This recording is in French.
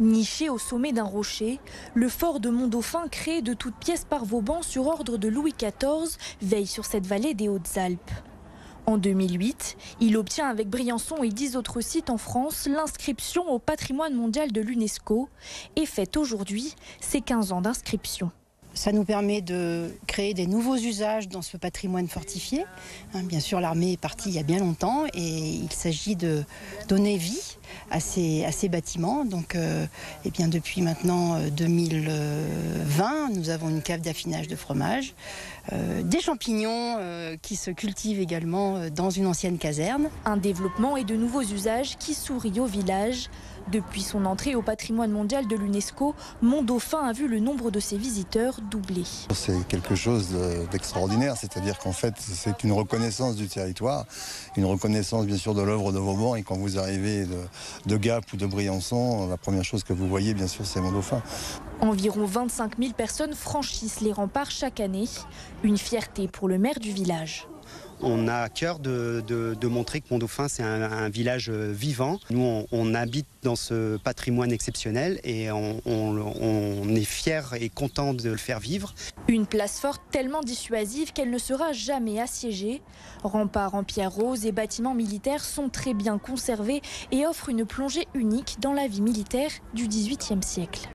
Niché au sommet d'un rocher, le fort de Mont-Dauphin, créé de toutes pièces par Vauban sur ordre de Louis XIV, veille sur cette vallée des Hautes-Alpes. En 2008, il obtient avec Briançon et 10 autres sites en France l'inscription au patrimoine mondial de l'UNESCO et fête aujourd'hui ses 15 ans d'inscription. Ça nous permet de créer des nouveaux usages dans ce patrimoine fortifié. Bien sûr, l'armée est partie il y a bien longtemps et il s'agit de donner vie à ces bâtiments. Donc, depuis maintenant 2020, nous avons une cave d'affinage de fromage, des champignons qui se cultivent également dans une ancienne caserne. Un développement et de nouveaux usages qui sourient au village. Depuis son entrée au patrimoine mondial de l'UNESCO, Mont-Dauphin a vu le nombre de ses visiteurs doubler. C'est quelque chose d'extraordinaire, c'est-à-dire qu'en fait c'est une reconnaissance du territoire, une reconnaissance bien sûr de l'œuvre de Vauban, et quand vous arrivez de Gap ou de Briançon, la première chose que vous voyez bien sûr c'est Mont-Dauphin. Environ 25 000 personnes franchissent les remparts chaque année, une fierté pour le maire du village. On a à cœur de montrer que Mont-Dauphin, c'est un village vivant. Nous, on habite dans ce patrimoine exceptionnel et on est fiers et contents de le faire vivre. Une place forte tellement dissuasive qu'elle ne sera jamais assiégée. Remparts en pierre rose et bâtiments militaires sont très bien conservés et offrent une plongée unique dans la vie militaire du XVIIIe siècle.